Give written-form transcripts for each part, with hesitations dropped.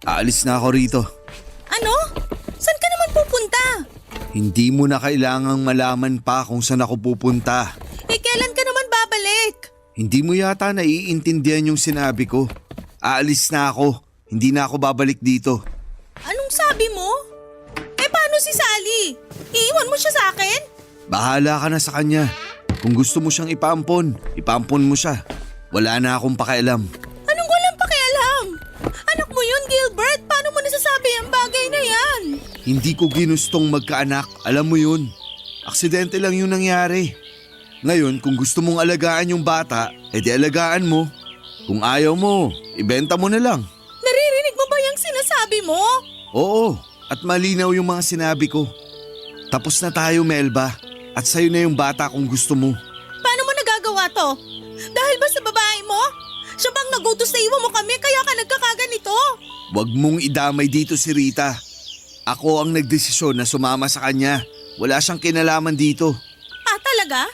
Aalis na ako rito. Ano? Saan ka naman pupunta? Hindi mo na kailangang malaman pa kung saan ako pupunta. Kailan ka naman babalik? Hindi mo yata naiintindihan yung sinabi ko. Aalis na ako. Hindi na ako babalik dito. Anong sabi mo? Paano si Sally? Iiwan mo siya sa akin? Bahala ka na sa kanya. Kung gusto mo siyang ipampon mo siya. Wala na akong pakialam. Anong walang pakialam? Anak mo yun, Gilbert. Paano mo nasasabi ang bagay na yan? Hindi ko ginustong magkaanak. Alam mo yun. Aksidente lang yung nangyari. Ngayon, kung gusto mong alagaan yung bata, edi alagaan mo. Kung ayaw mo, ibenta mo na lang. Naririnig mo ba yung sinasabi mo? Oo, at malinaw yung mga sinabi ko. Tapos na tayo, Melba. At sa'yo na yung bata kung gusto mo. Paano mo nagagawa to? Dahil ba sa babae mo? Siya bang nagutos na iwan mo kami kaya ka nagkakaganito? Huwag mong idamay dito si Rita. Ako ang nagdesisyon na sumama sa kanya. Wala siyang kinalaman dito. Ah, talaga?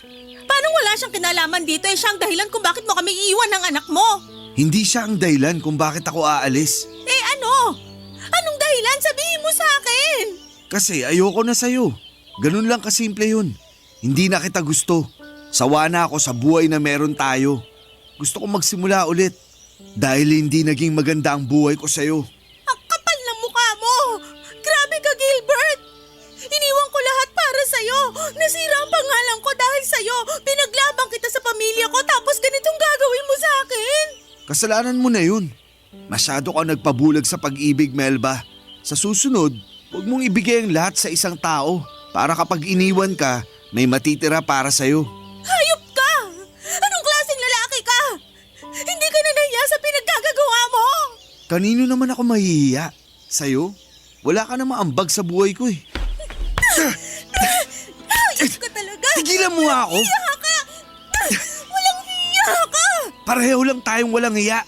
Paano wala siyang kinalaman dito? Siya ang dahilan kung bakit mo kami iiwan ng anak mo. Hindi siya ang dahilan kung bakit ako aalis. Ano? Anong dahilan? Sabihin mo sa akin. Kasi ayoko na sa'yo. Ganun lang kasimple yun. Hindi na kita gusto. Sawa na ako sa buhay na meron tayo. Gusto kong magsimula ulit. Dahil hindi naging maganda ang buhay ko sa'yo. Ang kapal ng mukha mo. Grabe ka, Gilbert. Iniwan ko lahat para sa'yo. Nasira ang pangalan ko dahil sa'yo. Pinaglabang kita sa pamilya ko tapos ganitong gagawin mo sa akin. Kasalanan mo na yun. Masyado ka nagpabulag sa pag-ibig, Melba. Sa susunod, huwag mong ibigay ang lahat sa isang tao para kapag iniwan ka, may matitira para sa'yo. Hayop ka! Anong klaseng lalaki ka? Hindi ka na nahiya sa pinaggagawa mo. Kanino naman ako mahihiya? Sa'yo? Wala ka namang ambag sa buhay ko eh. Hayop ka talaga. Tigilan mo nga ako. Hiya ka! Walang hiya ka! Pareho lang tayong walang hiya.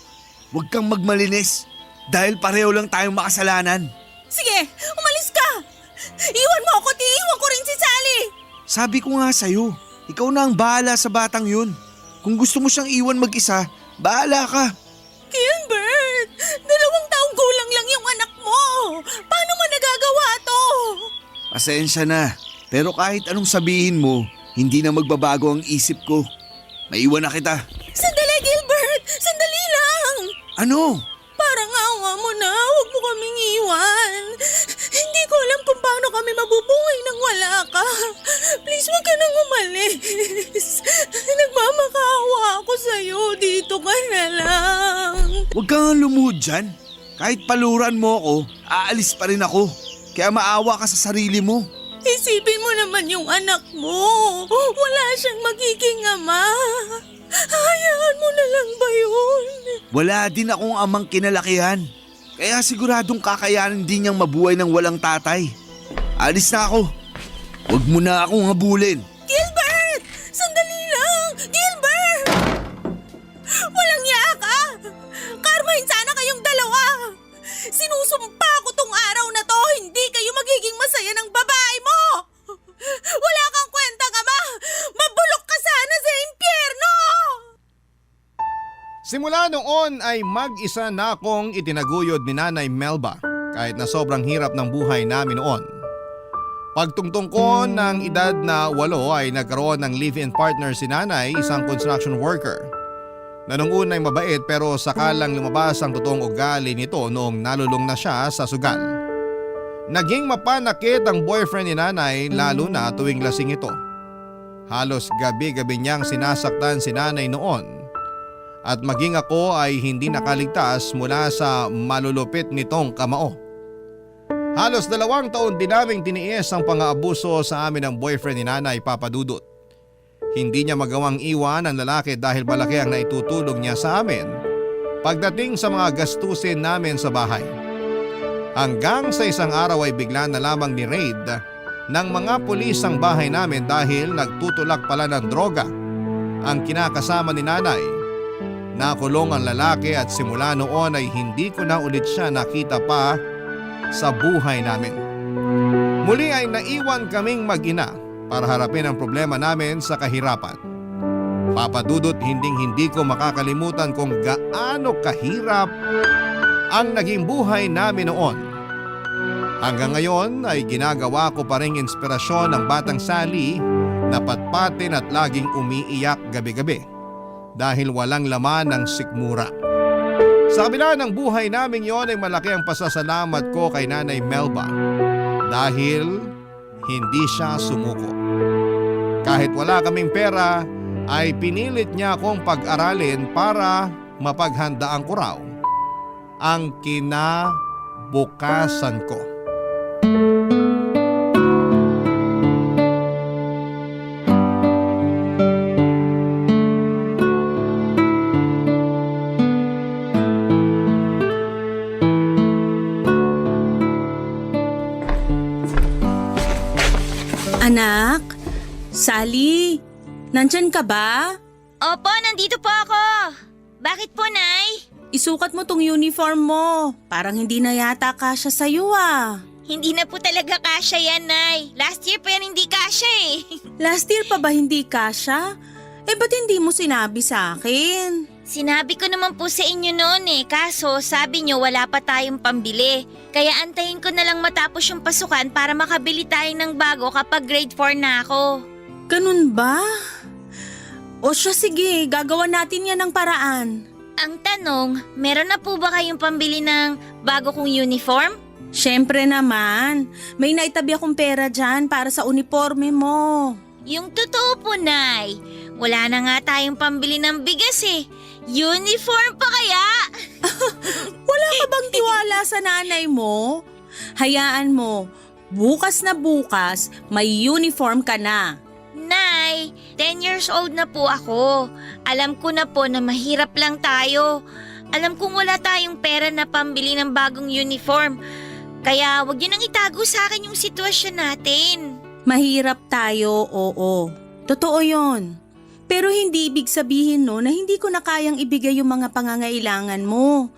Huwag kang magmalinis. Dahil pareho lang tayong makasalanan. Sige, umalis ka! Iwan mo ako, iwan ko rin si Sally! Sabi ko nga sa'yo, ikaw na ang bahala sa batang yun. Kung gusto mo siyang iwan mag-isa, bahala ka. Gilbert, 2 taong gulang lang yung anak mo. Paano mo nagagawa to? Pasensya na, pero kahit anong sabihin mo, hindi na magbabago ang isip ko. Maiwan na kita. Sandali, Gilbert! Sandali lang! Ano? Parang awa mo na, huwag mo kaming iwan. Hindi ko alam kung paano kami mabubuhay nang wala ka. Please, huwag ka nang umalis. Nagmamakaawa ako sa'yo, dito ka na lang. Huwag kang lumuhod dyan. Kahit paluran mo ako, aalis pa rin ako. Kaya maawa ka sa sarili mo. Isipin mo naman yung anak mo. Wala siyang magiging ama. Hayaan mo na lang ba yun? Wala din akong amang kinalakihan. Kaya siguradong kakayanin din niyang mabuhay ng walang tatay. Alis na ako. Huwag mo na akong habulin. Gilbert! Sandali lang! Gilbert! Walang iya ka! Karmahin sana kayong dalawa! Sinusumpa ko tong araw na to, hindi kayo magiging masaya ng babae mo! Wala kang kwentang ama! Mabulok ka sana sa impyerno! Simula noon ay mag-isa na akong itinaguyod ni Nanay Melba kahit na sobrang hirap ng buhay namin noon. Pagtungtong ko ng edad na 8 ay nagkaroon ng live-in partner si Nanay, isang construction worker. Na nung una ay mabait pero sakalang lumabas ang totoong ugali nito noong nalulong na siya sa sugal. Naging mapanakit ang boyfriend ni Nanay lalo na tuwing lasing ito. Halos gabi-gabi niyang sinasaktan si Nanay noon. At maging ako ay hindi nakaligtas mula sa malulupit nitong kamao. Halos 2 taon din naming tiniis ang pang-aabuso sa amin ng boyfriend ni Nanay, Papa Dudut. Hindi niya magawang iwan ang lalaki dahil malaki ang naitutulong niya sa amin pagdating sa mga gastusin namin sa bahay. Hanggang sa isang araw ay bigla na lamang ni-raid ng mga pulis ang bahay namin dahil nagtutulak pala ng droga ang kinakasama ni Nanay. Nakulong ang lalaki at simula noon ay hindi ko na ulit siya nakita pa sa buhay namin. Muli ay naiwan kaming mag-ina para harapin ang problema namin sa kahirapan. Papa Dudut, hindi ko makakalimutan kung gaano kahirap ang naging buhay namin noon. Hanggang ngayon ay ginagawa ko pa ring inspirasyon ng batang Sally na patpatin at laging umiiyak gabi-gabi dahil walang laman ng sikmura. Sa kabila ng buhay namin yon ay malaki ang pasasalamat ko kay Nanay Melba dahil hindi siya sumuko. Kahit wala kaming pera ay pinilit niya akong pag-aralin para mapaghandaan ko raw ang kinabukasan ko. Anak, Sally, nandyan ka ba? Opo, nandito po ako. Bakit po, Nay? Isukat mo tong uniform mo. Parang hindi na yata kasya sa'yo ah. Hindi na po talaga kasya yan, Nay. Last year pa yan hindi kasya eh. Last year pa ba hindi kasya? Ba't hindi mo sinabi sa akin? Sinabi ko naman po sa inyo noon eh, kaso sabi nyo wala pa tayong pambili. Kaya antayin ko na lang matapos yung pasukan para makabili tayo ng bago kapag grade 4 na ako. Ganun ba? O siya sige, gagawa natin yan ng paraan. Ang tanong, meron na po ba kayong pambili ng bago kong uniform? Siyempre naman, may naitabi akong pera dyan para sa uniforme mo. Yung totoo po, Nay. Wala na nga tayong pambili ng bigas eh. Uniform pa kaya? Wala ka bang tiwala sa nanay mo? Hayaan mo, bukas na bukas, may uniform ka na. Nay, 10 years old na po ako. Alam ko na po na mahirap lang tayo. Alam kong wala tayong pera na pambili ng bagong uniform. Kaya wag niyo nang itago sa akin yung sitwasyon natin. Mahirap tayo, oo. Totoo yon. Pero hindi ibig sabihin no na hindi ko na kayang ibigay yung mga pangangailangan mo.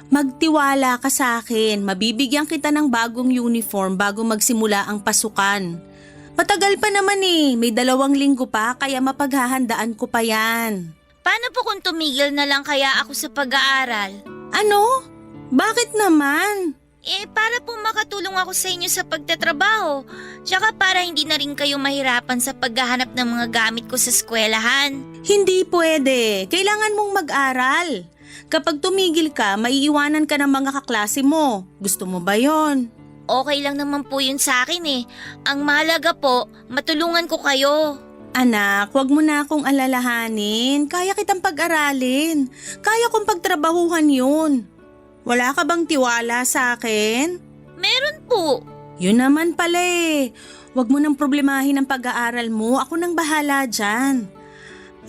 Magtiwala ka sa akin, mabibigyan kita ng bagong uniform bago magsimula ang pasukan. Matagal pa naman eh, may 2 linggo pa kaya mapaghahandaan ko pa yan. Paano po kung tumigil na lang kaya ako sa pag-aaral? Ano? Bakit naman? Para po makatulong ako sa inyo sa pagtatrabaho. Tsaka para hindi na rin kayo mahirapan sa paghahanap ng mga gamit ko sa eskwelahan. Hindi pwede. Kailangan mong mag-aral. Kapag tumigil ka, maiiwanan ka ng mga kaklase mo. Gusto mo ba yon? Okay lang naman po yun sa akin eh. Ang mahalaga po, matulungan ko kayo. Anak, wag mo na akong alalahanin. Kaya kitang pag-aralin. Kaya kong pagtrabahuhan yun. Wala ka bang tiwala sa akin? Meron po. Yun naman pala eh. Wag mo nang problemahin ang pag-aaral mo. Ako nang bahala dyan.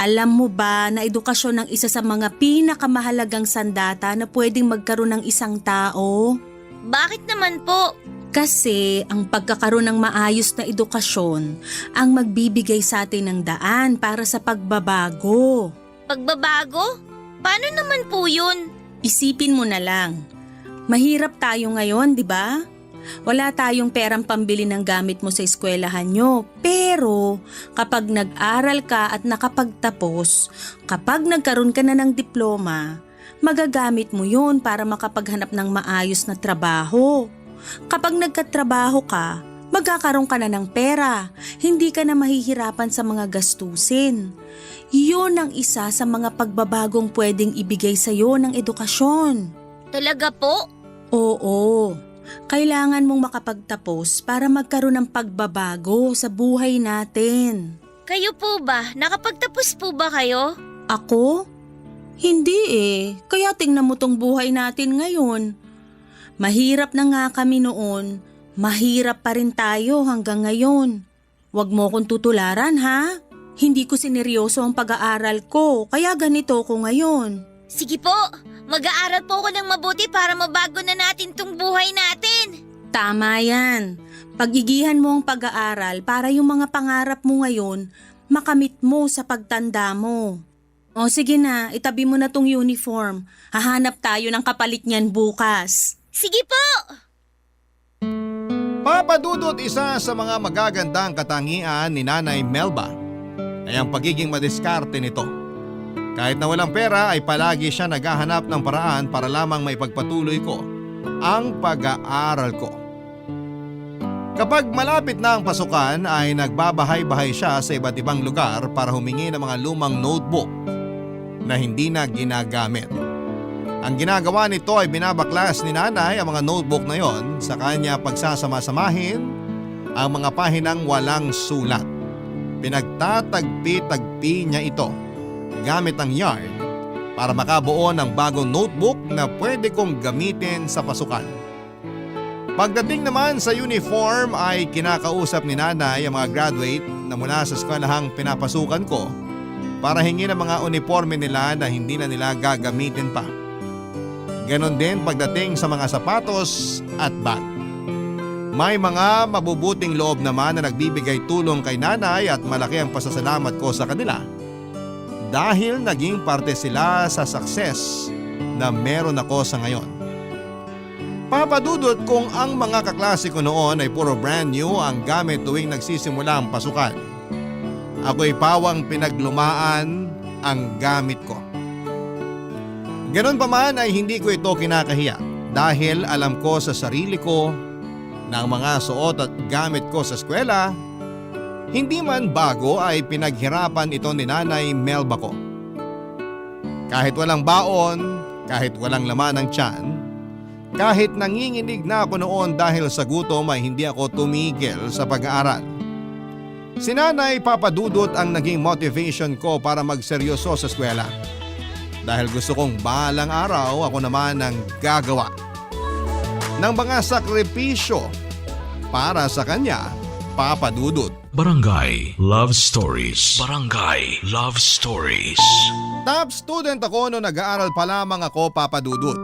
Alam mo ba na edukasyon ang isa sa mga pinakamahalagang sandata na pwedeng magkaroon ng isang tao? Bakit naman po? Kasi ang pagkakaroon ng maayos na edukasyon ang magbibigay sa atin ng daan para sa pagbabago. Pagbabago? Paano naman po yun? Isipin mo na lang. Mahirap tayo ngayon, di ba? Wala tayong perang pambili ng gamit mo sa eskwelahan nyo. Pero kapag nag-aral ka at nakapagtapos, kapag nagkaroon ka na ng diploma, magagamit mo yun para makapaghanap ng maayos na trabaho. Kapag nagkatrabaho ka, magkakaroon ka na ng pera. Hindi ka na mahihirapan sa mga gastusin. Yun ang isa sa mga pagbabagong pwedeng ibigay sa iyo ng edukasyon. Talaga po? Oo. Kailangan mong makapagtapos para magkaroon ng pagbabago sa buhay natin. Kayo po ba? Nakapagtapos po ba kayo? Ako? Hindi eh. Kaya tingnan mo tong buhay natin ngayon. Mahirap na nga kami noon. Mahirap pa rin tayo hanggang ngayon. Huwag mo kong tutularan ha? Hindi ko sineryoso ang pag-aaral ko, kaya ganito ko ngayon. Sige po, mag-aaral po ako ng mabuti para mabago na natin tong buhay natin. Tama yan. Pagigihan mo ang pag-aaral para yung mga pangarap mo ngayon, makamit mo sa pagtanda mo. O sige na, itabi mo na tong uniform. Hahanap tayo ng kapalit niyan bukas. Sige po! Papadudot isa sa mga magagandang katangian ni Nanay Melba ay ang pagiging madiskarte nito. Kahit na walang pera ay palagi siya naghahanap ng paraan para lamang maipagpatuloy ko ang pag-aaral ko. Kapag malapit na ang pasukan ay nagbabahay-bahay siya sa iba't ibang lugar para humingi ng mga lumang notebook na hindi na ginagamit. Ang ginagawa nito ay binabaklas ni nanay ang mga notebook na yon sa kanya pagsasama-samahin ang mga pahinang walang sulat. Pinagtatagpi-tagpi niya ito gamit ang yarn para makabuo ng bagong notebook na pwede kong gamitin sa pasukan. Pagdating naman sa uniform ay kinakausap ni nanay ang mga graduate na mula sa eskwelahang pinapasukan ko para hingin ang mga uniforme nila na hindi na nila gagamitin pa. Ganon din pagdating sa mga sapatos at bag. May mga mabubuting loob naman na nagbibigay tulong kay nanay at malaki ang pasasalamat ko sa kanila dahil naging parte sila sa success na meron ako sa ngayon. Papadudot kung ang mga kaklase ko noon ay puro brand new ang gamit tuwing nagsisimula ang pasukan. Ako'y pawang pinaglumaan ang gamit ko. Ganon pa man ay hindi ko ito kinakahiya dahil alam ko sa sarili ko na ang mga suot at gamit ko sa eskwela, hindi man bago ay pinaghirapan ito ni Nanay Melba ko. Kahit walang baon, kahit walang laman ng tiyan, kahit nanginginig na ako noon dahil sa gutom ay hindi ako tumigil sa pag-aaral. Si Nanay Papadudot ang naging motivation ko para magseryoso sa eskwela. Dahil gusto kong balang araw ako naman ang gagawa ng mga sakripisyo para sa kanya, Papa Dudut. Barangay Love Stories. Barangay Love Stories. Top student ako noong nag-aaral pa lamang ako, Papa Dudut.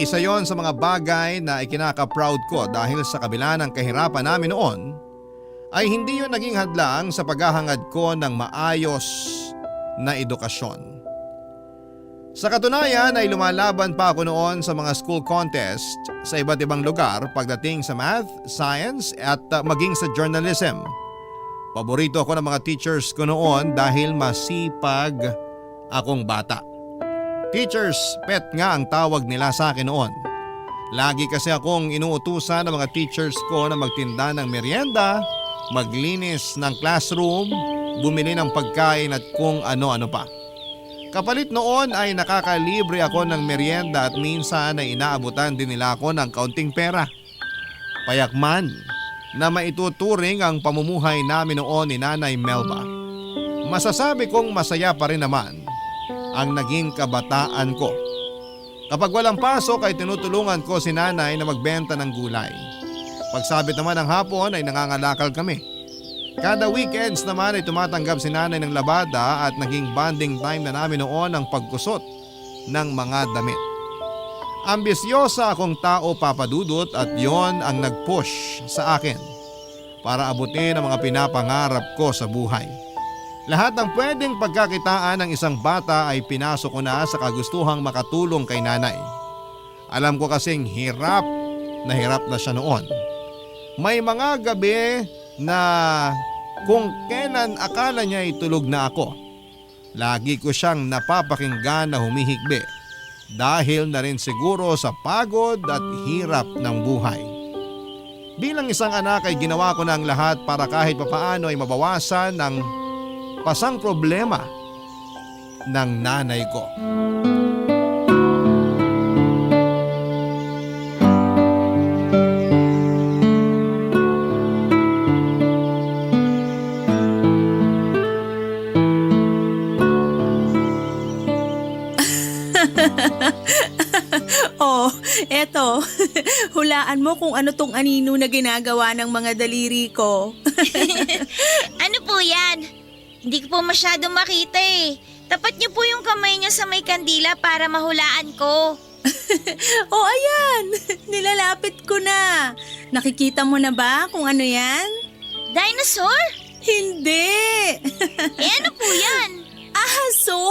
Isa yon sa mga bagay na ikinaka-proud ko dahil sa kabila ng kahirapan namin noon, ay hindi yon naging hadlang sa paghahangad ko ng maayos na edukasyon. Sa katunayan ay lumalaban pa ako noon sa mga school contest sa iba't ibang lugar pagdating sa math, science at maging sa journalism. Paborito ako ng mga teachers ko noon dahil masipag akong bata. Teachers pet nga ang tawag nila sa akin noon. Lagi kasi akong inuutusan ng mga teachers ko na magtinda ng merienda, maglinis ng classroom, bumili ng pagkain at kung ano-ano pa. Kapalit noon ay nakakalibre ako ng merienda at minsan ay inaabutan din nila ako ng kaunting pera. Payakman na maituturing ang pamumuhay namin noon ni Nanay Melba. Masasabi kong masaya pa rin naman ang naging kabataan ko. Kapag walang pasok ay tinutulungan ko si Nanay na magbenta ng gulay. Pagsabit naman ng hapon ay nangangalakal kami. Kada weekends naman ay tumatanggap si Nanay ng labada at naging bonding time na namin noon ang pagkusot ng mga damit. Ambisyosa akong tao, Papa Dudut, at yon ang nag-push sa akin para abutin ang mga pinapangarap ko sa buhay. Lahat ng pwedeng pagkakitaan ng isang bata ay pinasok ko na sa kagustuhang makatulong kay Nanay. Alam ko kasing hirap na siya noon. May mga gabi na kung kailan akala niya ay tulog na ako, lagi ko siyang napapakinggan na humihikbi dahil na rin siguro sa pagod at hirap ng buhay. Bilang isang anak ay ginawa ko na ang lahat para kahit papaano ay mabawasan ang pasang problema ng nanay ko. Oh, eto. Hulaan mo kung ano tong anino na ginagawa ng mga daliri ko. Ano po yan? Hindi ko po masyado makita eh. Tapat niyo po yung kamay niyo sa may kandila para mahulaan ko. Oh, ayan. Nilalapit ko na. Nakikita mo na ba kung ano yan? Dinosaur? Hindi. Ano po yan? Aso!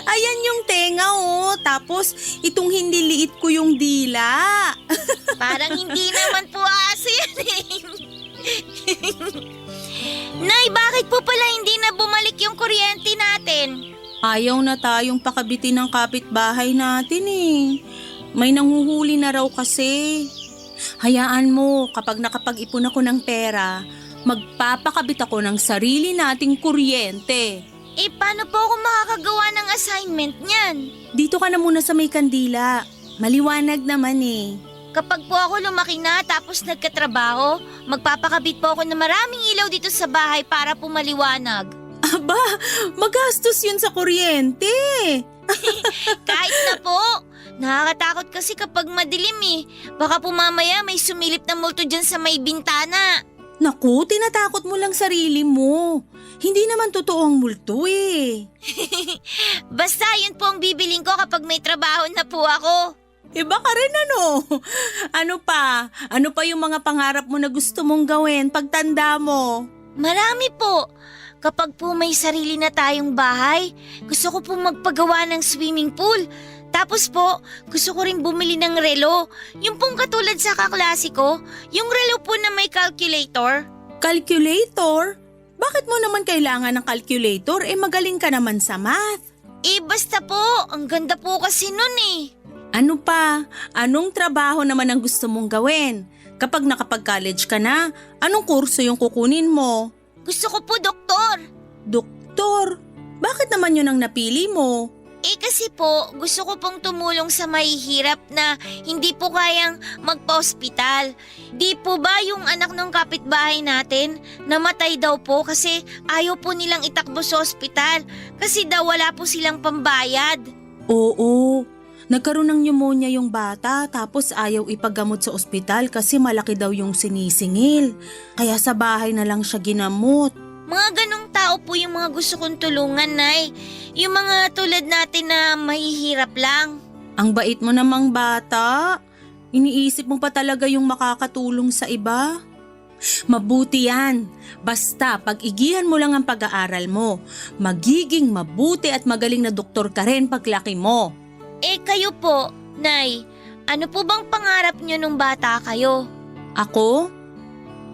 Ayan yung tenga oh. Tapos itong hindi liit ko yung dila. Parang hindi naman po aso yan eh. Nay, Nay, bakit po pala hindi na bumalik yung kuryente natin? Ayaw na tayong pakabitin ng kapitbahay natin eh. May nanghuhuli na raw kasi. Hayaan mo, kapag nakapag-ipon ako ng pera, magpapakabit ako ng sarili nating kuryente. Eh, paano po ako makakagawa ng assignment niyan? Dito ka na muna sa may kandila. Maliwanag naman eh. Kapag po ako lumaki na tapos nagkatrabaho, magpapakabit po ako ng maraming ilaw dito sa bahay para po maliwanag. Aba, magastos yun sa kuryente. Kahit na po. Nakakatakot kasi kapag madilim eh. Baka po mamaya may sumilip na multo dyan sa may bintana. Naku, tinatakot mo lang sarili mo. Hindi naman totoo ang multo eh. Basta yun po ang bibiling ko kapag may trabaho na po ako. Iba ka rin ano? Ano pa? Ano pa yung mga pangarap mo na gusto mong gawin pagtanda mo? Marami po. Kapag po may sarili na tayong bahay, gusto ko po magpagawa ng swimming pool. Tapos po, gusto ko rin bumili ng relo. Yung pong katulad sa kaklase ko, yung relo po na may calculator. Calculator? Bakit mo naman kailangan ng calculator? Eh magaling ka naman sa math. Eh basta po, ang ganda po kasi nun eh. Ano pa? Anong trabaho naman ang gusto mong gawin? Kapag nakapag-college ka na, anong kurso yung kukunin mo? Gusto ko po doktor. Doktor? Bakit naman yun ang napili mo? Eh kasi po, gusto ko pong tumulong sa mahihirap na hindi po kayang magpa-ospital. Di po ba yung anak ng kapitbahay natin namatay daw po kasi ayaw po nilang itakbo sa ospital kasi daw wala po silang pambayad. Oo. Nagkaroon ng pneumonia yung bata tapos ayaw ipagamot sa ospital kasi malaki daw yung sinisingil. Kaya sa bahay na lang siya ginamot. Mga ganong tao po yung mga gusto kong tulungan, Nay. Yung mga tulad natin na mahihirap lang. Ang bait mo namang bata. Iniisip mo pa talaga yung makakatulong sa iba. Mabuti yan. Basta pag-igihan mo lang ang pag-aaral mo, magiging mabuti at magaling na doktor ka rin paglaki mo. Eh kayo po, Nay, ano po bang pangarap nyo nung bata kayo? Ako?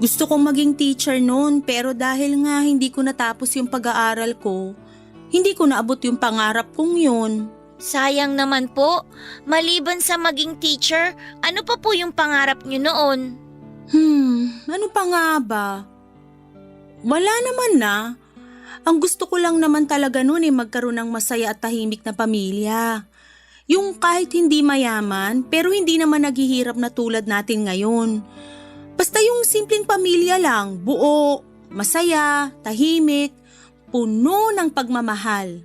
Gusto kong maging teacher noon pero dahil nga hindi ko natapos yung pag-aaral ko, hindi ko naabot yung pangarap kong yun. Sayang naman po. Maliban sa maging teacher, ano pa po yung pangarap nyo noon? Ano pa nga ba? Wala naman na. Ang gusto ko lang naman talaga noon magkaroon ng masaya at tahimik na pamilya. Yung kahit hindi mayaman pero hindi naman naghihirap na tulad natin ngayon. Basta yung simpleng pamilya lang, buo, masaya, tahimik, puno ng pagmamahal.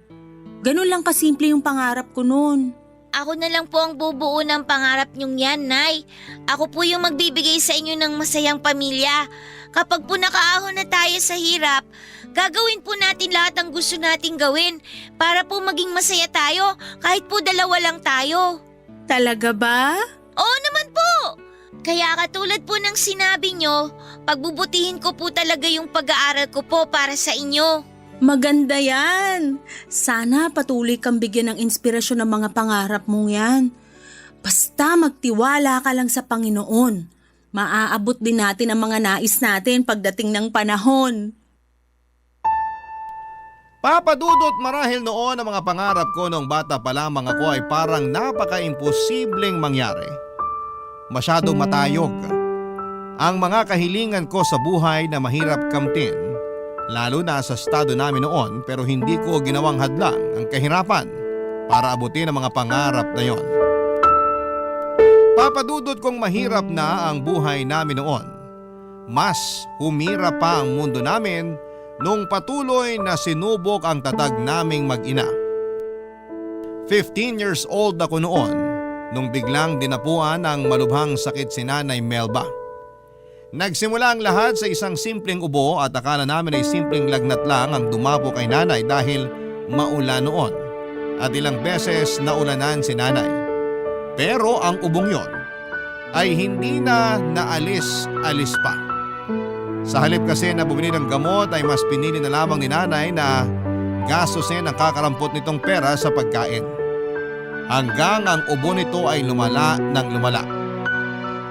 Ganun lang kasimple yung pangarap ko noon. Ako na lang po ang bubuo ng pangarap nyong yan, Nay. Ako po yung magbibigay sa inyo ng masayang pamilya. Kapag po nakaahon na tayo sa hirap, gagawin po natin lahat ang gusto nating gawin para po maging masaya tayo kahit po dalawa lang tayo. Talaga ba? Oo naman po! Kaya katulad po ng sinabi nyo, pagbubutihin ko po talaga yung pag-aaral ko po para sa inyo. Maganda yan. Sana patuloy kang bigyan ng inspirasyon ng mga pangarap mong yan. Basta magtiwala ka lang sa Panginoon. Maaabot din natin ang mga nais natin pagdating ng panahon. Papadudot marahil noon ang mga pangarap ko noong bata pa lamang ako ay parang napaka-imposibleng mangyari. Masyadong matayog. Ang mga kahilingan ko sa buhay na mahirap kamtin, lalo na sa estado namin noon pero hindi ko ginawang hadlang ang kahirapan para abutin ang mga pangarap na yon. Papadudot kong mahirap na ang buhay namin noon. Mas humirap pa ang mundo namin nung patuloy na sinubok ang tatag naming mag-ina. 15 years old ako noon nung biglang dinapuan ng malubhang sakit si Nanay Melba. Nagsimula ang lahat sa isang simpleng ubo at akala namin ay simpleng lagnat lang ang dumapo kay Nanay dahil maulan noon at ilang beses naulanan si Nanay. Pero ang ubong yon ay hindi na naalis-alis pa. Sa halip kasi na bumili ng gamot ay mas pinili na lamang ni Nanay na gastusin ang kakarampot nitong pera sa pagkain. Hanggang ang ubo nito ay lumala ng lumala.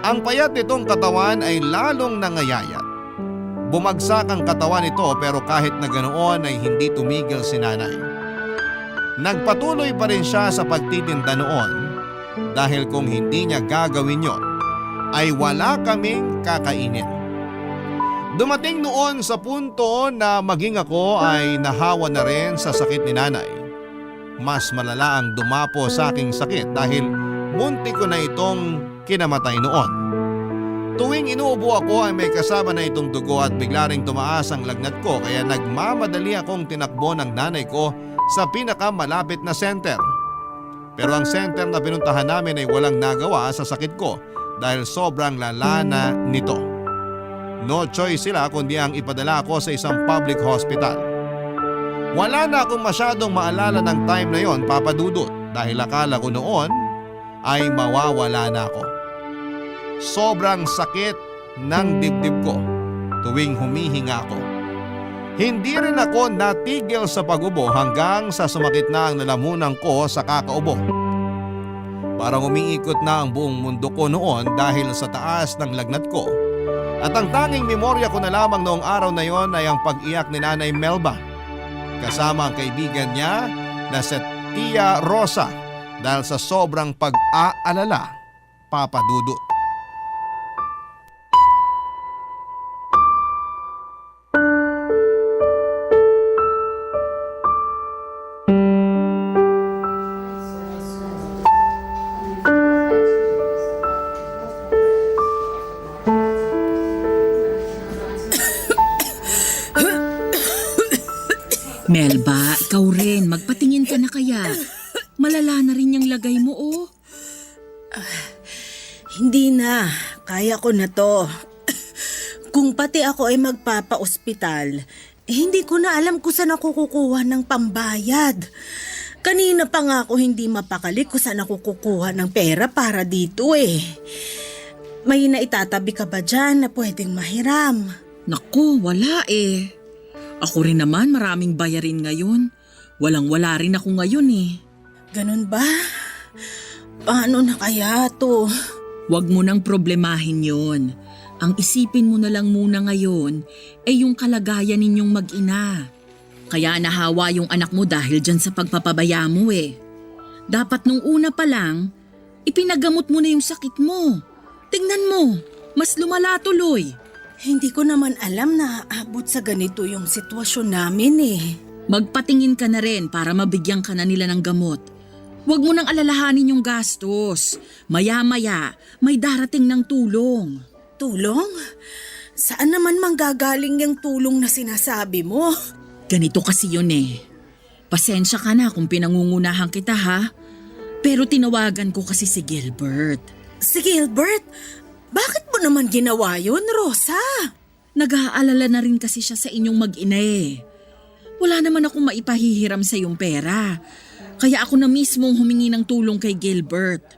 Ang payat nitong katawan ay lalong nangayayat. Bumagsak ang katawan nito pero kahit na ganoon ay hindi tumigil si nanay. Nagpatuloy pa rin siya sa pagtitinda noon dahil kung hindi niya gagawin yon ay wala kaming kakainin. Dumating noon sa punto na maging ako ay nahawa na rin sa sakit ni nanay. Mas malala ang dumapo sa aking sakit dahil munti ko na itong kinamatay noon. Tuwing inuubo ako ay may kasama na itong dugo at bigla ring tumaas ang lagnat ko kaya nagmamadali akong tinakbo ng nanay ko sa pinakamalapit na center. Pero ang center na pinuntahan namin ay walang nagawa sa sakit ko dahil sobrang lala na nito. No choice sila kundi ang ipadala ako sa isang public hospital. Wala na akong masyadong maalala ng time na yon, Papa Dudut, dahil akala ko noon ay mawawala na ako. Sobrang sakit ng dibdib ko tuwing humihinga ako. Hindi rin ako natigil sa pag-ubo hanggang sa sumakit na ang lalamunan ko sa kakaubo. Parang umiikot na ang buong mundo ko noon dahil sa taas ng lagnat ko. At ang tanging memorya ko na lamang noong araw na yon ay ang pag-iyak ni Nanay Melba kasama ang kaibigan niya na si Tia Rosa dahil sa sobrang pag-aalala, Papa Dudut. Melba, ikaw rin. Magpatingin ka na kaya. Malala na rin yung lagay mo, oh. Hindi na. Kaya ko na to. Kung pati ako ay magpapa-ospital, hindi ko na alam kung saan ako kukuha ng pambayad. Kanina pa nga ako hindi mapakali kung saan ako kukuha ng pera para dito eh. May naitatabi ka ba dyan na pwedeng mahiram? Naku, wala eh. Ako rin naman maraming bayarin ngayon. Walang-wala rin ako ngayon eh. Ganun ba? Paano na kaya to? Huwag mo nang problemahin yon. Ang isipin mo na lang muna ngayon ay yung kalagayan ninyong mag-ina. Kaya nahawa yung anak mo dahil dyan sa pagpapabaya mo eh. Dapat nung una pa lang, ipinagamot mo na yung sakit mo. Tingnan mo, mas lumala tuloy. Hindi ko naman alam na abot sa ganito yung sitwasyon namin eh. Magpatingin ka na rin para mabigyan ka na nila ng gamot. Huwag mo nang alalahanin yung gastos. Maya-maya, may darating ng tulong. Tulong? Saan naman manggagaling yung tulong na sinasabi mo? Ganito kasi yun eh. Pasensya ka na kung pinangungunahan kita ha. Pero tinawagan ko kasi si Gilbert. Si Gilbert? Bakit mo naman ginawa yun, Rosa? Nag-aalala na rin kasi siya sa inyong mag-ina eh. Wala naman akong maipahihiram sa iyong pera. Kaya ako na mismong humingi ng tulong kay Gilbert.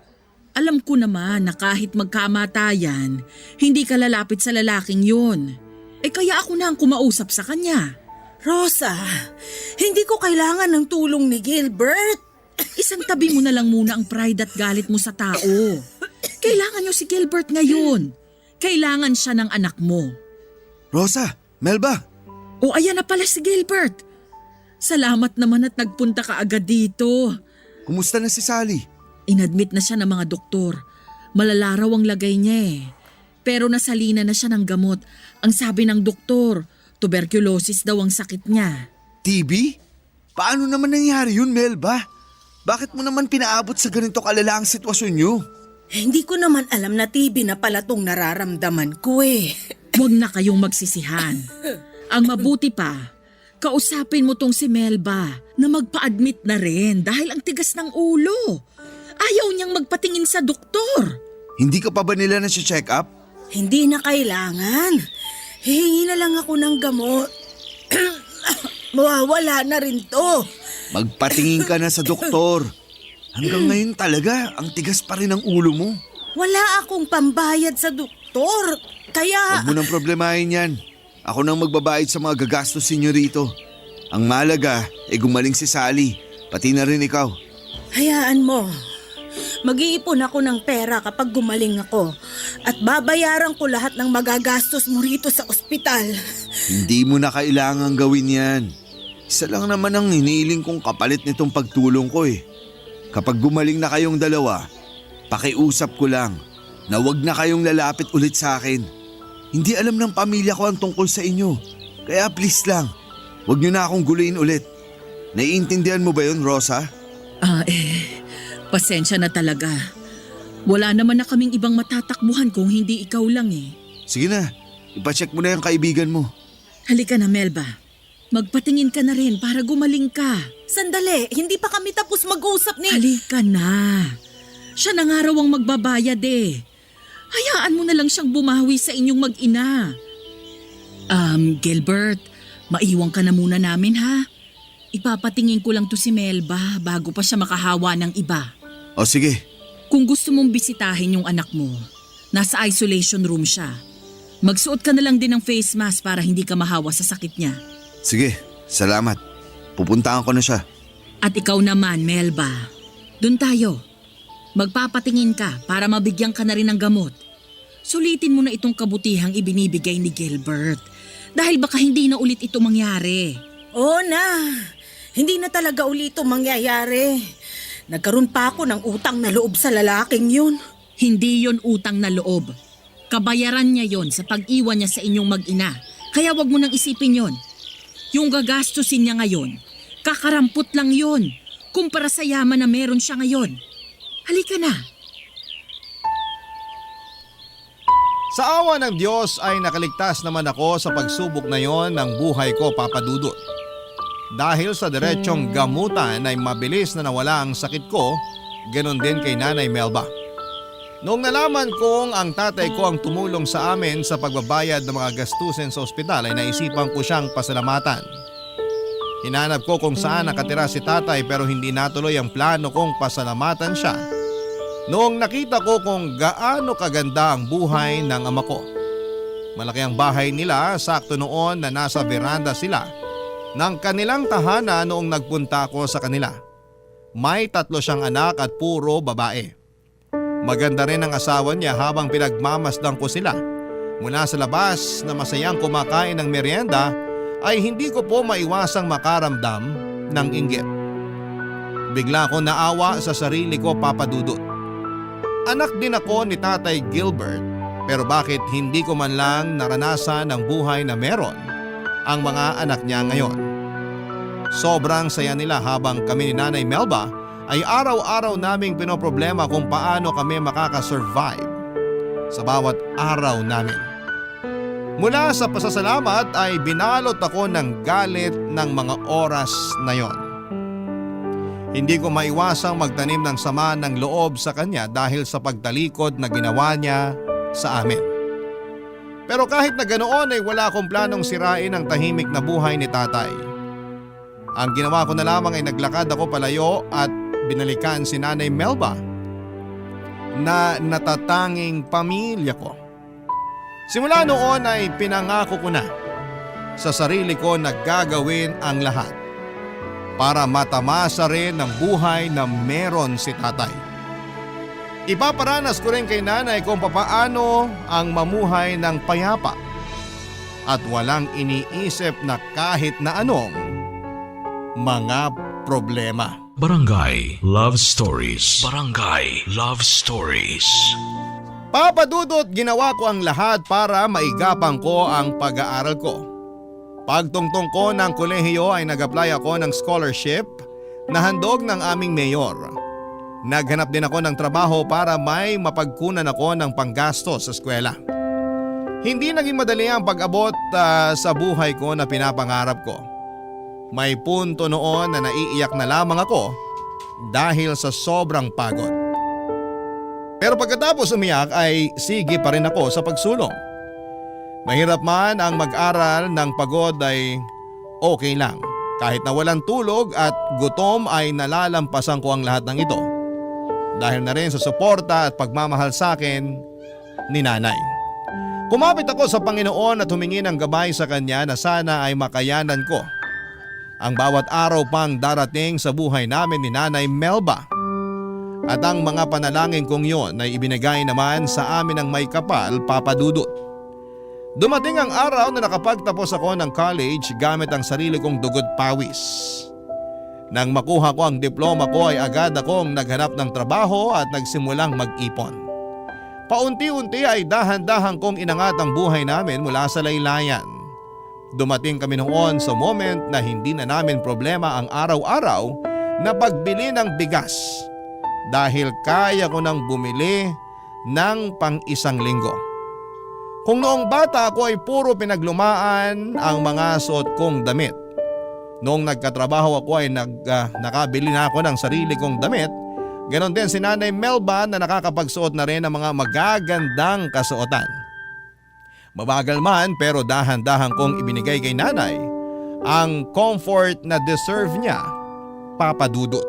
Alam ko naman na kahit magkamatayan, hindi ka lalapit sa lalaking yun. Kaya ako na ang kumausap sa kanya. Rosa, hindi ko kailangan ng tulong ni Gilbert. Isang tabi mo na lang muna ang pride at galit mo sa tao. Kailangan niyo si Gilbert ngayon. Kailangan siya ng anak mo. Rosa, Melba, O ayan na pala si Gilbert. Salamat naman at nagpunta ka agad dito. kumusta na si Sally? Inadmit na siya ng mga doktor. Malala raw ang lagay niya eh. Pero nasalina na siya ng gamot. Ang sabi ng doktor, tuberculosis daw ang sakit niya. TB? Paano naman nangyari yun, Melba? Bakit mo naman pinaabot sa ganito kalala ang sitwasyon niyo? Hindi ko naman alam na TB na pala tong nararamdaman ko eh. Huwag na kayong magsisihan. Ang mabuti pa, kausapin mo tong si Melba na magpa-admit na rin dahil ang tigas ng ulo. Ayaw niyang magpatingin sa doktor. Hindi ka pa ba nila na-check up? Hindi na kailangan. Hihingi na lang ako ng gamot. Mawawala na rin to. Magpatingin ka na sa doktor. Hanggang ngayon talaga, ang tigas pa rin ang ulo mo. Wala akong pambayad sa doktor. Kaya... Huwag mo nang problemahin yan. Ako nang magbabayad sa mga gagastos ninyo rito. Ang malaga, gumaling si Sally. Pati na rin ikaw. Hayaan mo. Mag-iipon ako ng pera kapag gumaling ako. At babayaran ko lahat ng magagastos mo rito sa ospital. Hindi mo na kailangang gawin yan. Isa lang naman ang hinihiling kong kapalit nitong pagtulong ko eh. Kapag gumaling na kayong dalawa, pakiusap ko lang na wag na kayong lalapit ulit sa akin. Hindi alam ng pamilya ko ang tungkol sa inyo. Kaya please lang, wag niyo na akong guluhin ulit. Naiintindihan mo ba yun, Rosa? Pasensya na talaga. Wala naman na kaming ibang matatakbuhan kung hindi ikaw lang eh. Sige na, ipacheck mo na yung kaibigan mo. Halika na, Melba. Magpatingin ka na rin para gumaling ka. Sandali, hindi pa kami tapos mag-usap ni… Halika na. Siya na nga raw ang magbabayad eh. Hayaan mo na lang siyang bumawi sa inyong mag-ina. Gilbert, maiwan ka na muna namin ha. Ipapatingin ko lang to si Melba bago pa siya makahawa ng iba. O sige. Kung gusto mong bisitahin yung anak mo, nasa isolation room siya. Magsuot ka na lang din ng face mask para hindi ka mahawa sa sakit niya. Sige, salamat. Pupuntahan ko na siya. At ikaw naman, Melba. Doon tayo. Magpapatingin ka para mabigyan ka na rin ng gamot. Sulitin mo na itong kabutihang ibinibigay ni Gilbert. Dahil baka hindi na ulit ito mangyari. Oo na, hindi na talaga ulit ito mangyayari. Nagkaroon pa ako ng utang na loob sa lalaking yun. Hindi yon utang na loob. Kabayaran niya yon sa pag-iwan niya sa inyong mag-ina. Kaya wag mo nang isipin yon. Yung gagastusin niya ngayon, kakarampot lang yon kumpara sa yaman na meron siya ngayon. Halika na. Sa awa ng Diyos ay nakaligtas naman ako sa pagsubok na yon ng buhay ko, Papa Dudut. Dahil sa diretsyong gamutan ay mabilis na nawala ang sakit ko, ganon din kay Nanay Melba. Noong nalaman kong ang tatay ko ang tumulong sa amin sa pagbabayad ng mga gastusin sa ospital ay naisipan ko siyang pasalamatan. Hinanap ko kung saan nakatira si tatay pero hindi natuloy ang plano kong pasalamatan siya. Noong nakita ko kung gaano kaganda ang buhay ng ama ko. Malaki ang bahay nila, sakto noon na nasa veranda sila ng kanilang tahanan noong nagpunta ako sa kanila. May 3 siyang anak at puro babae. Maganda rin ang asawa niya habang pinagmamasdan ko sila. Mula sa labas na masayang kumakain ng merienda ay hindi ko po maiwasang makaramdam ng inggit. Bigla ko naawa sa sarili ko, Papa Dudut. Anak din ako ni Tatay Gilbert pero bakit hindi ko man lang naranasan ang buhay na meron ang mga anak niya ngayon. Sobrang saya nila habang kami ni Nanay Melba ay araw-araw naming pinoproblema kung paano kami makakasurvive sa bawat araw namin. Mula sa pasasalamat ay binalot ako ng galit ng mga oras na yon. Hindi ko maiwasang magtanim ng sama ng loob sa kanya dahil sa pagtalikod na ginawa niya sa amin. Pero kahit na ganoon ay wala akong planong sirain ang tahimik na buhay ni tatay. Ang ginawa ko na lamang ay naglakad ako palayo at binalikan si Nanay Melba na natatanging pamilya ko. Simula noon ay pinangako ko na sa sarili ko na gagawin ang lahat para matamasa rin ng buhay na meron si tatay. Ipaparanas ko rin kay nanay kung papaano ang mamuhay ng payapa at walang iniisip na kahit na anong mga problema. Barangay Love Stories. Barangay Love Stories. Papa Dudut, ginawa ko ang lahat para maigapang ko ang pag-aaral ko. Pagtungtong ko ng kolehiyo ay nag-apply ako ng scholarship na handog ng aming mayor. Naghanap din ako ng trabaho para may mapagkunan ako ng panggastos sa eskwela. Hindi naging madali ang pag-abot sa buhay ko na pinapangarap ko. May punto noon na naiiyak na lamang ako dahil sa sobrang pagod. Pero pagkatapos umiyak ay sige pa rin ako sa pagsulong. Mahirap man ang mag-aral ng pagod ay okay lang. Kahit na walang tulog at gutom ay nalalampasan ko ang lahat ng ito. Dahil na rin sa suporta at pagmamahal sa akin ni nanay. Kumapit ako sa Panginoon at humingi ng gabay sa Kanya na sana ay makayanan ko ang bawat araw pang darating sa buhay namin ni Nanay Melba. At ang mga panalangin kong yon ay ibinigay naman sa amin ng may kapal, Papa Dudut. Dumating ang araw na nakapagtapos ako ng college gamit ang sarili kong dugo't pawis. Nang makuha ko ang diploma ko ay agad akong naghanap ng trabaho at nagsimulang mag-ipon. Paunti-unti ay dahan-dahan kong inangat ang buhay namin mula sa laylayan. Dumating kami noon sa moment na hindi na namin problema ang araw-araw na pagbili ng bigas dahil kaya ko nang bumili ng pang-isang linggo. Kung noong bata ako ay puro pinaglumaan ang mga suot kong damit. Noong nagkatrabaho ako ay nakabili na ako ng sarili kong damit. Ganon din si Nanay Melba na nakakapagsuot na rin ng mga magagandang kasuotan. Mabagal man pero dahan-dahan kong ibinigay kay Nanay ang comfort na deserve niya, Papa Dudut.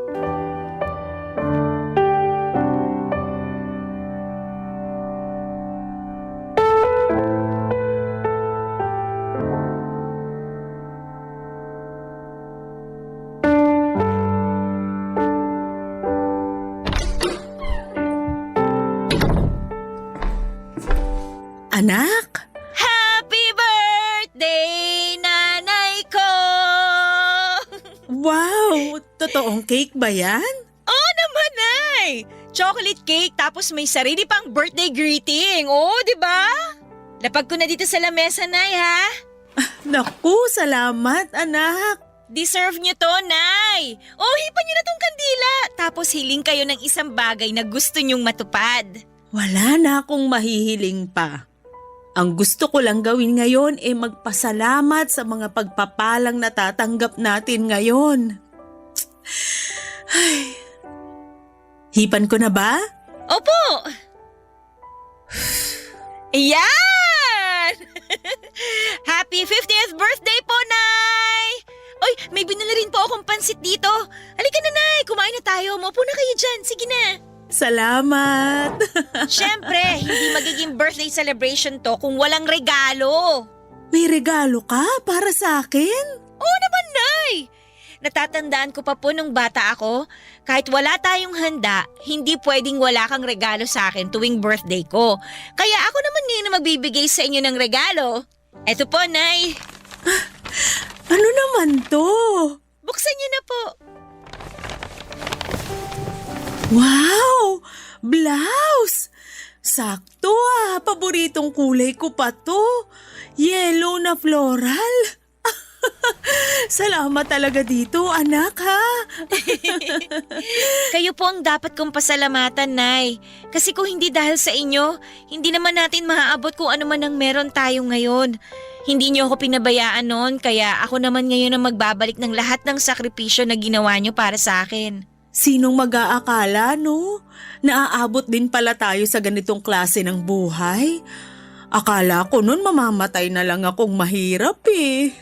Anak, Happy birthday, nanay ko! wow! Totoong cake ba yan? Oo naman, Nay! Chocolate cake tapos may sarili pang birthday greeting. Oo, di ba? Lapag ko na dito sa lamesa, Nay, ha? Naku, salamat anak. Deserve niyo to, Nay! Oh, hipan niyo na tong kandila. Tapos hiling kayo ng isang bagay na gusto niyong matupad. Wala na akong mahihiling pa. Ang gusto ko lang gawin ngayon ay magpasalamat sa mga pagpapalang natatanggap natin ngayon. Ay. Hipan ko na ba? Opo! Ayan! Happy 50th birthday po, Nay! Oy, may binili rin po akong pansit dito. Halika na, Nay. Kumain na tayo. Maupo na kayo dyan. Sige na. Salamat. Siyempre, hindi magiging birthday celebration to kung walang regalo. May regalo ka para sa akin? Oo naman, Nay! Natatandaan ko pa po nung bata ako, kahit wala tayong handa, hindi pwedeng wala kang regalo sa akin tuwing birthday ko. Kaya ako naman ngayon na magbibigay sa inyo ng regalo. Eto po, Nay. Ano naman to? Buksan niyo na po. Wow! Blouse! Sakto ah! Paboritong kulay ko pa to. Yellow na floral. Salamat talaga dito, anak ha. Kayo po ang dapat kong pasalamatan, Nay. Kasi kung hindi dahil sa inyo, hindi naman natin maaabot kung ano man ang meron tayo ngayon. Hindi niyo ako pinabayaan noon, kaya ako naman ngayon ang magbabalik ng lahat ng sakripisyo na ginawa niyo para sa akin. Sinong mag-aakala, no? Naaabot din pala tayo sa ganitong klase ng buhay. Akala ko nun mamamatay na lang akong mahirap eh.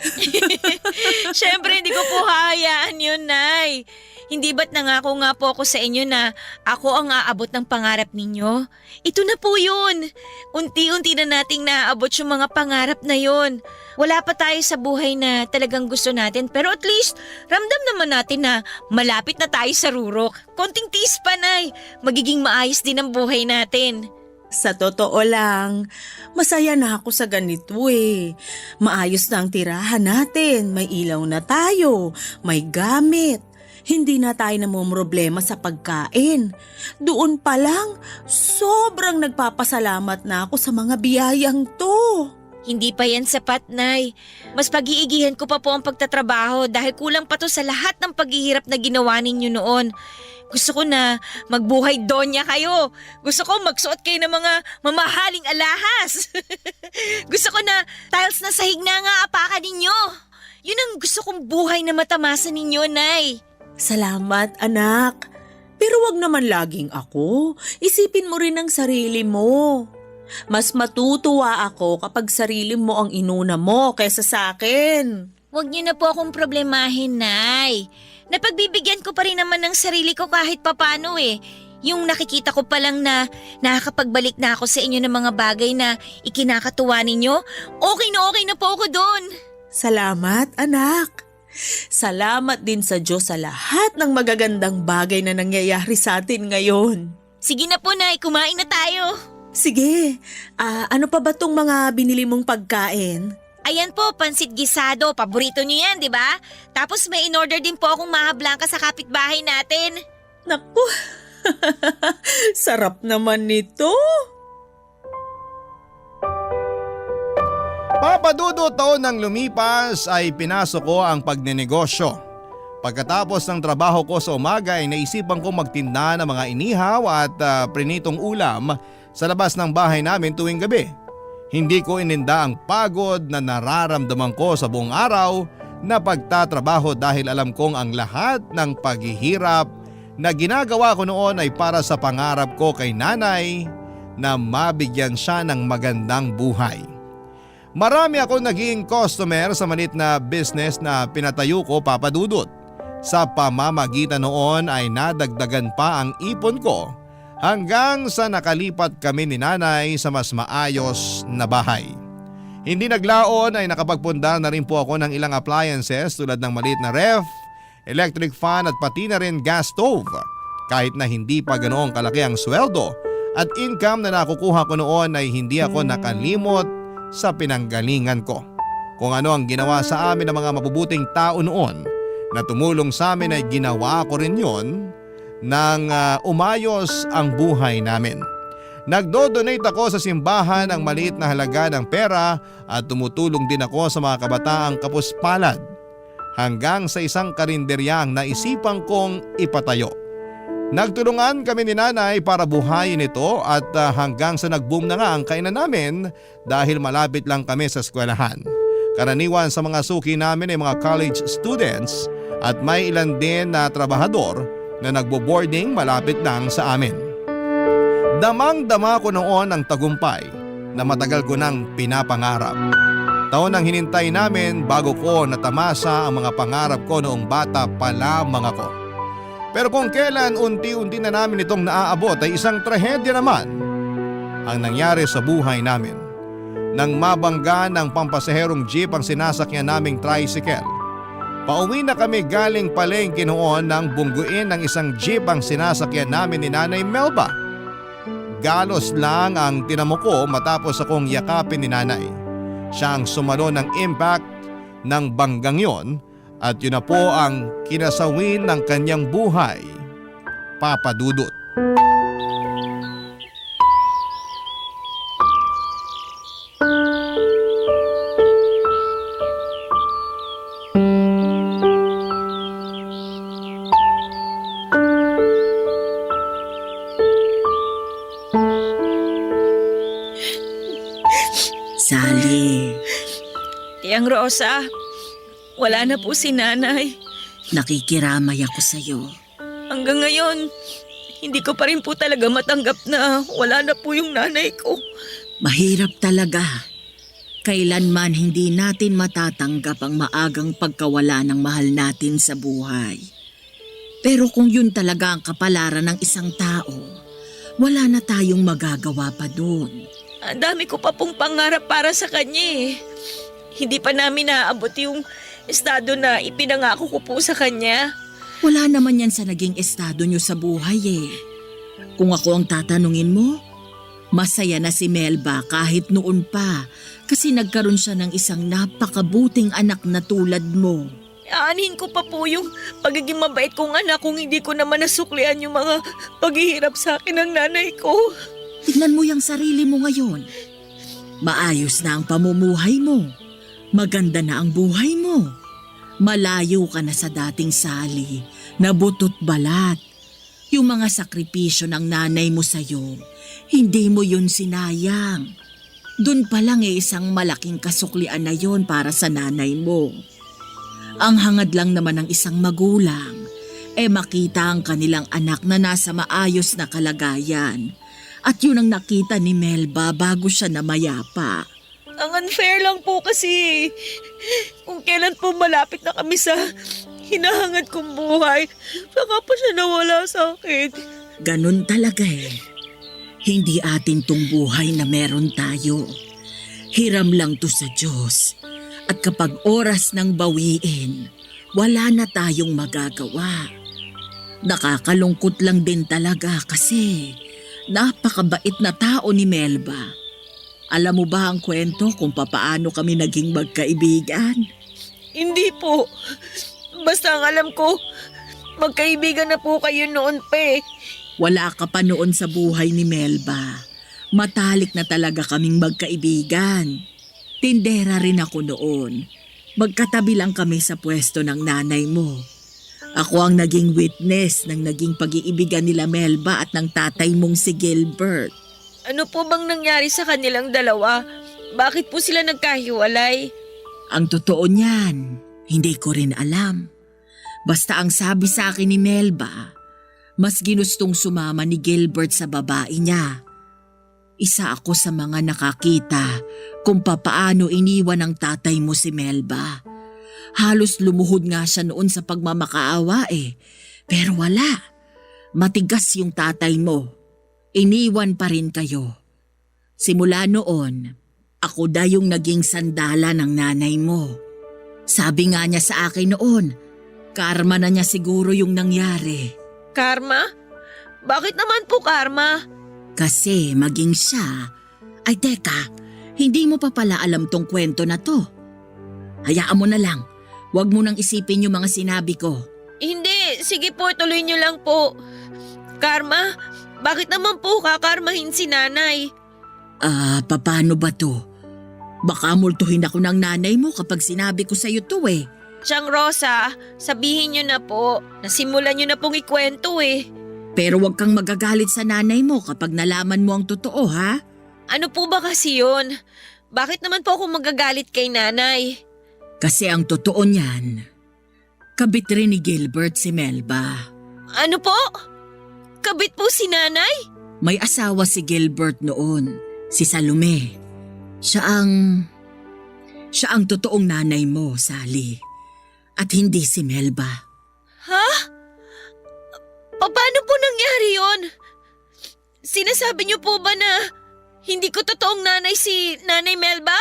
Siyempre, hindi ko po hahayaan yun, Nay. Hindi ba't nangako nga po ako sa inyo na ako ang aabot ng pangarap ninyo? Ito na po yun. Unti-unti na nating naaabot yung mga pangarap na yun. Wala pa tayo sa buhay na talagang gusto natin, pero at least ramdam naman natin na malapit na tayo sa rurok. Konting tiis pa, Nay. Magiging maayos din ang buhay natin. Sa totoo lang, masaya na ako sa ganito eh. Maayos na ang tirahan natin, may ilaw na tayo, may gamit. Hindi na tayo namumroblema sa pagkain. Doon pa lang, sobrang nagpapasalamat na ako sa mga biyayang to. Hindi pa yan sapat, Nay. Mas pag-iigihan ko pa po ang pagtatrabaho dahil kulang pa to sa lahat ng paghihirap na ginawa ninyo noon. Gusto ko na magbuhay donya kayo. Gusto ko magsuot kayo ng mga mamahaling alahas. Gusto ko na tiles na sahig na nga apakan ninyo. Yun ang gusto kong buhay na matamasa ninyo, Nay. Salamat, anak. Pero wag naman laging ako. Isipin mo rin ang sarili mo. Mas matutuwa ako kapag sarili mo ang inuna mo kaysa sa akin. Huwag niyo na po akong problemahin, Nay. Napagbibigyan ko pa rin naman ng sarili ko kahit papano eh. Yung nakikita ko pa lang na nakakapagbalik na ako sa inyo ng mga bagay na ikinakatuwa ninyo, okay na po ako doon. Salamat, anak. Salamat din sa Diyos sa lahat ng magagandang bagay na nangyayari sa atin ngayon. Sige na po, Nay, kumain na tayo. Sige, ano pa ba tong mga binili mong pagkain? Ayan po, pansit gisado. Paborito niyo yan, di ba? Tapos may in-order din po akong maha blanca sa kapitbahay natin. Naku, sarap naman nito. Papadudo taon ng lumipas ay pinasok ko ang pagnenegosyo. Pagkatapos ng trabaho ko sa umaga ay naisipan ko magtinda ng mga inihaw at prinitong ulam sa labas ng bahay namin tuwing gabi. Hindi ko ininda ang pagod na nararamdaman ko sa buong araw na pagtatrabaho dahil alam kong ang lahat ng paghihirap na ginagawa ko noon ay para sa pangarap ko kay nanay na mabigyan siya ng magandang buhay. Marami ako naging customer sa maliit na business na pinatayo ko, Papa Dudut. Sa pamamagitan noon ay nadagdagan pa ang ipon ko hanggang sa nakalipat kami ni nanay sa mas maayos na bahay. Hindi naglaon ay nakapagpundar na rin po ako ng ilang appliances tulad ng maliit na ref, electric fan at pati na rin gas stove. Kahit na hindi pa ganoong kalaki ang sweldo at income na nakukuha ko noon ay hindi ako nakalimot sa pinanggalingan ko. Kung ano ang ginawa sa amin ng mga mabubuting tao noon na tumulong sa amin ay ginawa ko rin yon nang umayos ang buhay namin. Nagdo-donate ako sa simbahan ng maliit na halaga ng pera at tumutulong din ako sa mga kabataang kapuspalad hanggang sa isang karinderyang naisipan kong ipatayo. Nagtulungan kami ni nanay para buhayin ito at hanggang sa nag-boom na nga ang kainan namin dahil malapit lang kami sa eskwelahan. Karaniwan sa mga suki namin ay mga college students at may ilan din na trabahador na nagbo-boarding malapit lang sa amin. Damang-dama ko noon ang tagumpay na matagal ko nang pinapangarap. Taon ang hinintay namin bago ko natamasa ang mga pangarap ko noong bata pa lamang ako. Pero kung kailan unti-unti na namin itong naaabot ay isang trahedya naman ang nangyari sa buhay namin. Nang mabangga ng pampasaherong jeep ang sinasakyan naming tricycle. Pauwi na kami galing palengke noon nang bungguin ng isang jeep ang sinasakyan namin ni Nanay Melba. Galos lang ang tinamo ko matapos akong yakapin ni Nanay. Siya ang sumalo ng impact ng banggang yon at yun na po ang kinasawin ng kanyang buhay, Papa Dudut. Sally, Tiang Rosa, wala na po si nanay. nakikiramay ako sa'yo. Hanggang ngayon, hindi ko pa rin po talaga matanggap na wala na po yung nanay ko. Mahirap talaga. Kailanman hindi natin matatanggap ang maagang pagkawala ng mahal natin sa buhay. Pero kung yun talaga ang kapalaran ng isang tao, wala na tayong magagawa pa dun. Ang dami ko pa pong pangarap para sa kanya eh. Hindi pa namin naaabot yung estado na ipinangako ko po sa kanya. Wala naman yan sa naging estado nyo sa buhay eh. Kung ako ang tatanungin mo, masaya na si Melba kahit noon pa kasi nagkaroon siya ng isang napakabuting anak na tulad mo. Aanhin ko pa po yung pagiging mabait kong anak kung hindi ko naman nasuklian yung mga paghihirap sa akin ng nanay ko. Tignan mo yung sarili mo ngayon. Maayos na ang pamumuhay mo. Maganda na ang buhay mo. Malayo ka na sa dating Sally na butot balat. Yung mga sakripisyo ng nanay mo sa'yo, hindi mo yun sinayang. Doon pa lang isang malaking kasuklian na yon para sa nanay mo. Ang hangad lang naman ng isang magulang, makita ang kanilang anak na nasa maayos na kalagayan. At yun ang nakita ni Melba bago siya namayapa. Ang unfair lang po kasi kung kailan po malapit na kami sa hinahangad kong buhay, saka pa siya nawala sa akin. Ganun talaga eh. Hindi atin tong buhay na meron tayo. Hiram lang to sa Diyos. At kapag oras ng bawiin, wala na tayong magagawa. Nakakalungkot lang din talaga kasi Napakabait na tao ni Melba. Alam mo ba ang kwento kung papaano kami naging magkaibigan? Hindi po. Basta ang alam ko, magkaibigan na po kayo noon pa eh. Wala ka pa noon sa buhay ni Melba. Matalik na talaga kaming magkaibigan. Tindera rin ako noon. Magkatabi lang kami sa pwesto ng nanay mo. Ako ang naging witness ng naging pag-iibigan nila Melba at ng tatay mong si Gilbert. Ano po bang nangyari sa kanilang dalawa? Bakit po sila nagkahiwalay? Ang totoo niyan, hindi ko rin alam. Basta ang sabi sa akin ni Melba, mas ginustong sumama ni Gilbert sa babae niya. Isa ako sa mga nakakita kung papaano iniwan ng tatay mo si Melba. Halos lumuhod nga siya noon sa pagmamakaawa eh. Pero wala. Matigas yung tatay mo. Iniwan pa rin kayo. Simula noon, ako na yung naging sandala ng nanay mo. Sabi nga niya sa akin noon, karma na niya siguro yung nangyari. Karma? Bakit naman po karma? Kasi maging siya, ay teka, hindi mo pa pala alam tong kwento na to. Hayaan mo na lang, huwag mo nang isipin yung mga sinabi ko. Hindi, sige po, tuloy niyo lang po. Karma? Bakit naman po kakarmahin si nanay? Paano ba to? Baka multuhin ako ng nanay mo kapag sinabi ko sa'yo to eh. Siyang Rosa, sabihin niyo na po. Nasimulan niyo na pong ikwento eh. Pero huwag kang magagalit sa nanay mo kapag nalaman mo ang totoo ha? Ano po ba kasi yun? Bakit naman po ako magagalit kay nanay? Kasi ang totoo niyan, kabit rin ni Gilbert si Melba. Ano po? Kabit po si nanay? May asawa si Gilbert noon, si Salome. Siya ang totoong nanay mo, Sally. At hindi si Melba. Ha? Paano po nangyari yon? Sinasabi niyo po ba na hindi ko totoong nanay si Nanay Melba?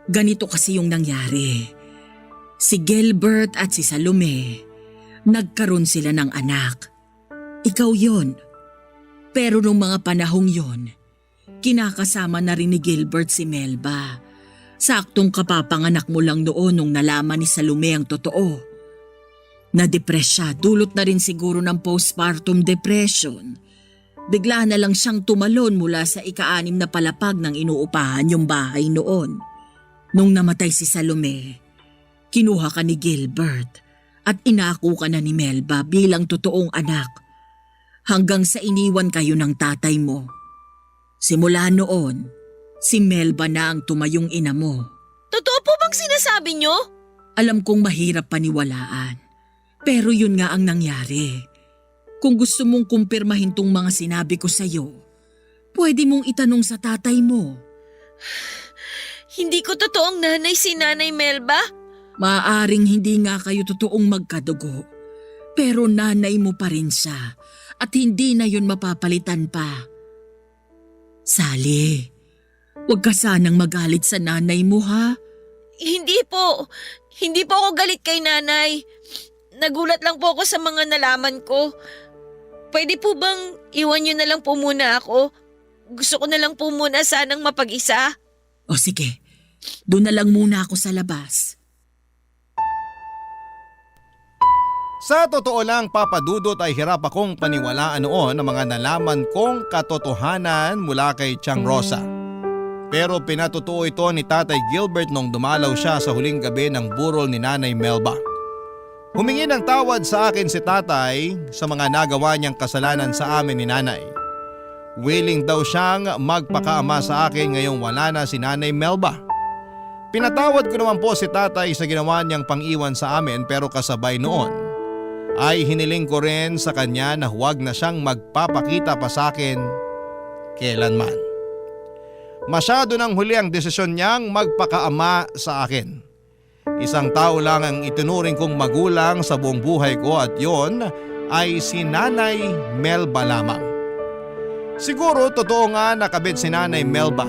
Ganito kasi yung nangyari. Si Gilbert at si Salome, nagkaroon sila ng anak. Ikaw yon. Pero nung mga panahong yon, kinakasama na rin ni Gilbert si Melba. Saktong kapapanganak mo lang noon nung nalaman ni Salome ang totoo. Na-depress siya, dulot na rin siguro ng postpartum depression. Bigla na lang siyang tumalon mula sa ika-6 na palapag ng inuupahan yung bahay noon. Nung namatay si Salome, kinuha ka ni Gilbert at inako ka na ni Melba bilang totoong anak. Hanggang sa iniwan kayo ng tatay mo. Simula noon, si Melba na ang tumayong ina mo. Totoo po bang sinasabi niyo? Alam kong mahirap paniwalaan. Pero yun nga ang nangyari. Kung gusto mong kumpirmahin tong mga sinabi ko sa'yo, pwede mong itanong sa tatay mo. Hindi ko totoong nanay si Nanay Melba? Maaaring hindi nga kayo totoong magkadugo. Pero nanay mo pa rin siya at hindi na yun mapapalitan pa. Sally, huwag ka sanang magalit sa nanay mo ha. Hindi po. Hindi po ako galit kay nanay. Nagulat lang po ako sa mga nalaman ko. Pwede po bang iwan niyo na lang po muna ako? Gusto ko na lang po muna sanang mapag-isa. O sige, doon na lang muna ako sa labas. Sa totoo lang, Papa Dudut, ay hirap akong paniwalaan noon ang mga nalaman kong katotohanan mula kay Tiang Rosa. Pero pinatutuo ito ni Tatay Gilbert nung dumalaw siya sa huling gabi ng burol ni Nanay Melba. Humingi ng tawad sa akin si Tatay sa mga nagawa niyang kasalanan sa amin ni Nanay. Willing daw siyang magpakaama sa akin ngayong wala na si Nanay Melba. Pinatawad ko naman po si Tatay sa ginawa niyang pang-iwan sa amin, pero kasabay noon ay hiniling ko rin sa kanya na huwag na siyang magpapakita pa sa akin kailanman. Masyado nang huli ang desisyon niyang magpakaama sa akin. Isang tao lang ang itinuring kong magulang sa buong buhay ko at yon ay si Nanay Melba lamang. Siguro totoo nga nakabit si Nanay Melba.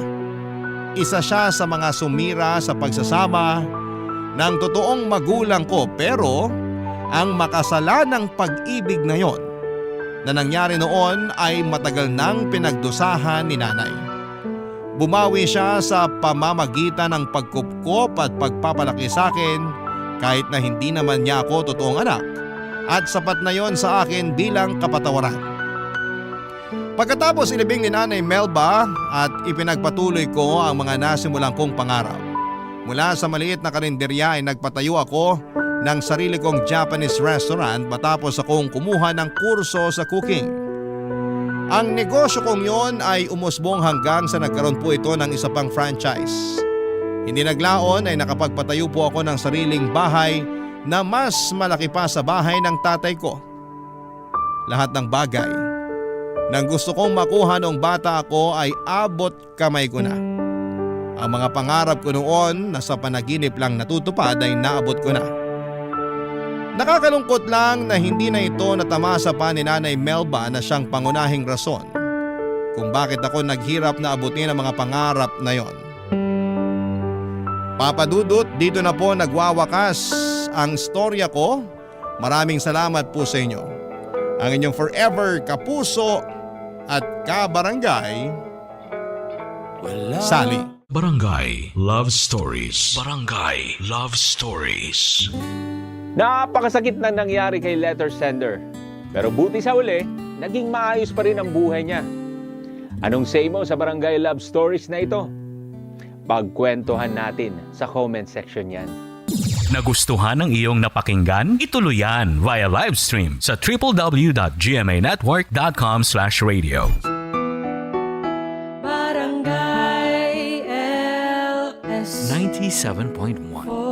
Isa siya sa mga sumira sa pagsasama ng totoong magulang ko, pero ang makasalanang pag-ibig na yon, na nangyari noon ay matagal nang pinagdusahan ni nanay. Bumawi siya sa pamamagitan ng pagkupkop at pagpapalaki sa akin kahit na hindi naman niya ako totoong anak at sapat na yon sa akin bilang kapatawaran. Pagkatapos ilibing ni Nanay Melba at ipinagpatuloy ko ang mga nasimulang kong pangarap. Mula sa maliit na karinderya ay nagpatayo ako ng sarili kong Japanese restaurant matapos akong kumuha ng kurso sa cooking. Ang negosyo kong yon ay umusbong hanggang sa nagkaroon po ito ng isa pang franchise. Hindi naglaon ay nakapagpatayo po ako ng sariling bahay na mas malaki pa sa bahay ng tatay ko. Lahat ng bagay nang gusto kong makuha noong bata ako ay abot kamay ko na. Ang mga pangarap ko noon na sa panaginip lang natutupad ay naabot ko na. Nakakalungkot lang na hindi na ito natamasa pa ni Nanay Melba na siyang pangunahing rason kung bakit ako naghirap na abutin ang mga pangarap na yon. Papa Dudut, dito na po nagwawakas ang storya ko. Maraming salamat po sa inyo. Ang inyong forever kapuso at kabarangay, Sally. Barangay Love Stories. Barangay Love Stories. Napakasakit na nangyari kay letter sender. Pero buti sa uli, naging maayos pa rin ang buhay niya. Anong say mo sa Barangay Love Stories na ito? Pagkwentuhan natin sa comment section yan. Nagustuhan ng iyong napakinggan? Ituloy yan via live stream sa www.gmanetwork.com/radio. Barangay LS 97.1